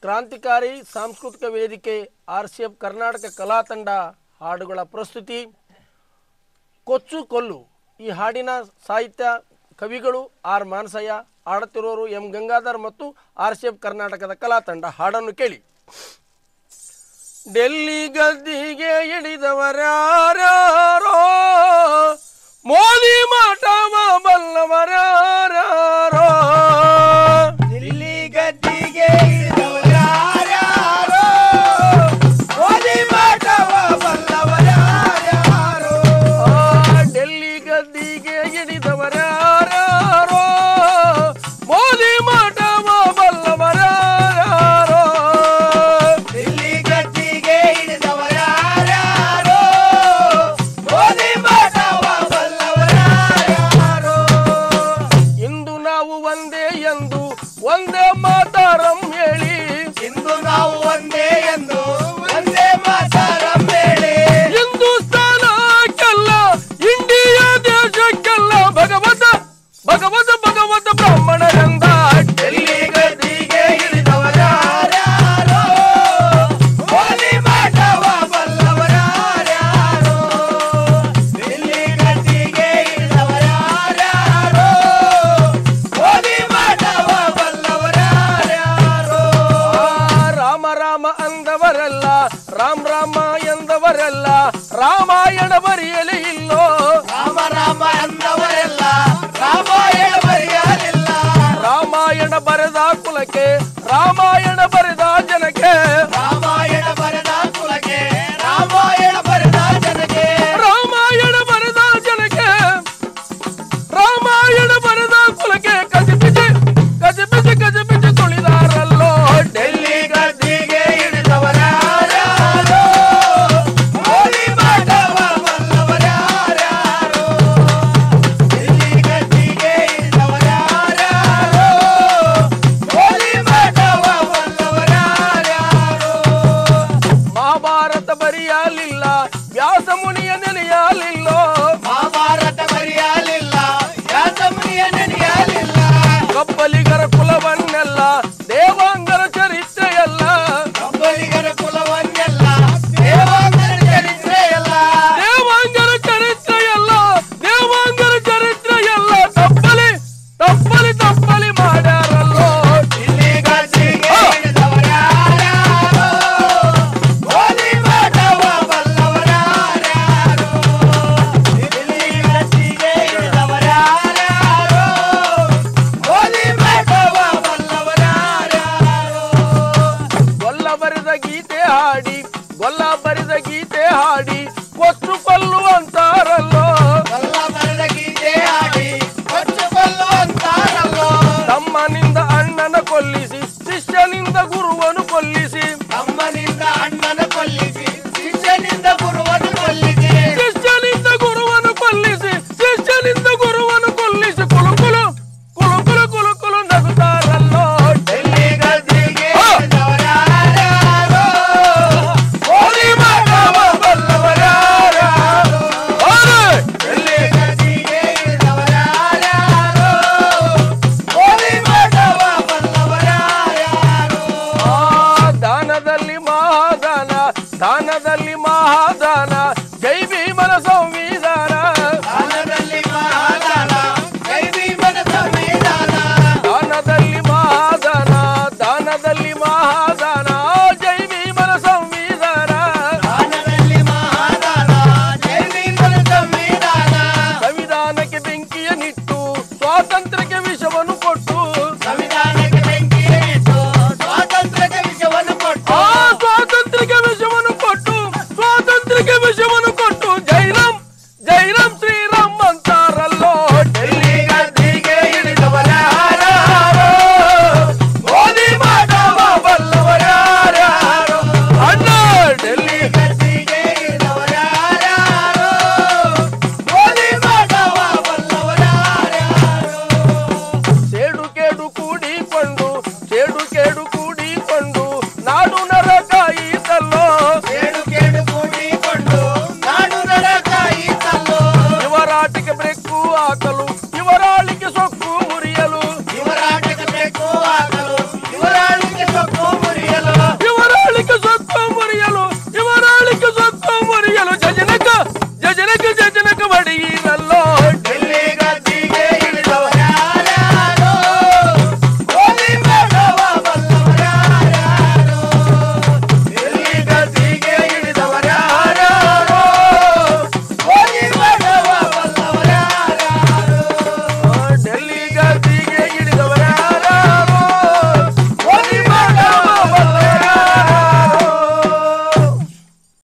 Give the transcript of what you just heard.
ಕ್ರಾಂತಿಕಾರಿ ಸಾಂಸ್ಕೃತಿಕ ವೇದಿಕೆ RCF ಕರ್ನಾಟಕ ಕಲಾ ತಂಡ ಹಾಡುಗಳ ಪ್ರಸ್ತುತಿ ಕೊಚ್ಚು ಕೊಲ್ಲು. ಈ ಹಾಡಿನ ಸಾಹಿತ್ಯ ಕವಿಗಳು ಆರ್ ಮಾನಸಯ್ಯ, ಹಾಡುತ್ತಿರುವವರು ಎಂ ಗಂಗಾಧರ್ ಮತ್ತು RCF ಕರ್ನಾಟಕದ ಕಲಾ ತಂಡ. ಹಾಡನ್ನು ಕೇಳಿ. ಡೆಲ್ಲಿ ಗದ್ದಿಗೆ ಹಿಡಿದವರ್ಯಾರೋ, ಮೋದಿ ಮಾಟವ ಬಲ್ಲವರ್ಯಾರೋ, ಡೆಲ್ಲಿ ಗದ್ದಿಗೆ ಹಿಡಿದವರ್ಯಾರೋ, ಮೋದಿ ಮಾಟವ ಬಲ್ಲವರ್ಯಾರೋ, ಡೆಲ್ಲಿ ಗದ್ದಿಗೆ ಹಿಡಿದವರ್ಯಾರೋ, ಮೋದಿ ಮಾಟವ ಬಲ್ಲವರ್ಯಾರೋ, ಡೆಲ್ಲಿ ಗದ್ದಿಗೆ ಹಿಡಿದವರ್ಯಾರೋ, ಮೋದಿ ಮಾಟವ ಬಲ್ಲವರ್ಯಾರೋ. ಇಂದು ನಾವು ಒಂದೇ ಎಂದು ಒಂದೇ ಮಾತಾರಂ ಹೇಳಿ, ಇಂದು ನಾವು ಒಂದೇ ಎಂದು ಒಂದೇ ಮಾತಾರಂ ಹೇಳಿ, ಹಿಂದೂಸ್ತಾನಕ್ಕೆಲ್ಲ ಇಂಡಿಯಾ ದೇಶಕ್ಕೆಲ್ಲ ಭಗವತ ಭಗವತ ಭಗವತ ಬ್ರಾಹ್ಮಣರೆಂದ ಡೆಲ್ಲಿ ಗದ್ದಿಗೆ ಹಿಡಿದವರ್ಯಾರೋ, ಮೋದಿ ಮಾಟವ ಬಲ್ಲವರ್ಯಾರೋ, ಡೆಲ್ಲಿ ಗದ್ದಿಗೆ ಹಿಡಿದವರ್ಯಾರೋ, ಮೋದಿ ಮಾಟವ ಬಲ್ಲವರ್ಯಾರೋ. ರಾಮ ರಾಮ ಅಂದವರೆಲ್ಲ ರಾಮ್ ರಾಮ ಎಂದವರೆಲ್ಲ ರಾಮಾಯಣ ಬರೆಯಲೇ ಇಲ್ಲೋ, ರಾಮ ರಾಮ ಅಂದವರೆಲ್ಲ ರಾಮಾಯಣ ಬರೆಯಲಿಲ್ಲ, ರಾಮಾಯಣ ಬರೆದ ಕುಲಕ್ಕೆ ರಾಮಾಯಣ ಬರೆದ ಜನಕ್ಕೆ, ರಾಮಾಯಣ ಬರೆದ ಕುಲಕ್ಕೆ ರಾಮಾಯಣ ಬರೆದ ಜನಕ್ಕೆ, ರಾಮಾಯಣ ಬರೆದ ಜನಕ್ಕೆ ರಾಮಾಯಣ ಬರೆದ ಕುಲಕ್ಕೆ ಗಜಿಬಿಜಿ ಗಜಿಬಿಜಿ ಗಜಿಬಿಜಿ ತುಳಿದಾರಲ್ಲೋ. ಡೆಲ್ಲಿ ಗದ್ದಿಗೆ ಹಿಡಿದವರ್ಯಾರೋ, ಮೋದಿ ಮಾಟವ ಬಲ್ಲವರ್ಯಾರೋ, ಡೆಲ್ಲಿ ಗದ್ದಿಗೆ ಹಿಡಿದವರ್ಯಾರೋ, ಮೋದಿ ಮಾಟವ ಬಲ್ಲವರ್ಯಾರೋ. ಮಹಾಭಾರತ ಬರೆಯಲಿಲ್ಲ, ವ್ಯಾಸ ಮುನಿಯ ನೆನೆಯಲಿಲ್ಲೋ, ಮಹಾಭಾರತ ಬರೆಯಲಿಲ್ಲ, ವ್ಯಾಸಮುನಿಯ ನೆನೆಯಲಿಲ್ಲ, ಕಬ್ಬಲಿಗರ ಕುಲವನ್ನೆಲ್ಲ ದೇವಾಂಗರ ಚರಿತ್ರೆಯಲ್ಲ, ಕಬ್ಬಲಿಗರ ಕುಲವನ್ನೆಲ್ಲ ದೇವಾಂಗರ ಚರಿತ್ರೆಯಲ್ಲ, ದೇವಾಂಗರ ಚರಿತ್ರೆಯಲ್ಲ, ದೇವಾಂಗರ ಚರಿತ್ರೆಯಲ್ಲ ತಪ್ಪಲಿ ತಪ್ಪಲಿ ತಪ್ಪಲಿ ಮಾಡ್ಯಾರಲ್ಲೋ. ಡೆಲ್ಲಿ ಗದ್ದಿಗೆ ಹಿಡಿದವರ್ಯಾರೋ, ಮೋದಿ ಮಾಟವ ಬಲ್ಲವರ್ಯಾರೋ, ಡೆಲ್ಲಿ ಗದ್ದಿಗೆ ಹಿಡಿದವರ್ಯಾರೋ, ಮೋದಿ ಮಾಟವ ಬಲ್ಲವರ್ಯಾರೋ. ಗೊಲ್ಲ ಬರೆದ ಗೀತೆ ಹಾಡಿ ಗೊಲ್ಲ ಬರೆದ ಗೀತೆ ಹಾಡಿ ಕೊಚ್ಚು ಕೊಲ್ಲು ಅಂತಾರಲ್ಲೋ, ಎಲ್ಲ ಬರೆದ ಗೀತೆ ಹಾಡಿ ಕೊಚ್ಚು ಕೊಲ್ಲುವಂತಾರಲ್ಲೋ, ತಮ್ಮನಿಂದ ಅಣ್ಣನ ಕೊಲ್ಲಿಸಿ ಶಿಷ್ಯನಿಂದ ಗುರುವನು ಕೊಲ್ಲಿಸಿ, ತಮ್ಮನಿಂದ ಅಣ್ಣನ ಕೊಲ್ಲಿಸಿ ಶಿಷ್ಯನಿಂದ ಗುರುವನ್ನು ಕೊಲ್ಲಿಸಿ, ಶಿಷ್ಯನಿಂದ ಗುರುವನು ಕೊಲ್ಲಿಸಿ, ಶಿಷ್ಯನಿಂದ ಗುರುವನು ಕೊಲ್ಲಿಸಿ ಕುಲುಕುಲು ಕುಲುಕುಲು ಕುಲುಕುಲು ನಗುತ್ತಾರಲ್ಲೋ. ಡೆಲ್ಲಿ ಗದ್ದಿಗೆ ಹಿಡಿದವರ್ಯಾರೋ, ಮೋದಿ ಮಾಟವ ಬಲ್ಲವರ್ಯಾರೋ, ಡೆಲ್ಲಿ ಗದ್ದಿಗೆ ಹಿಡಿದವರ್ಯಾರೋ, ಮೋದಿ ಮಾಟವ ಬಲ್ಲವರ್ಯಾರೋ. ದಾನದಲ್ಲಿ ಮಹಾದಾನ ದಾನದಲ್ಲಿ ಮಹಾದಾನ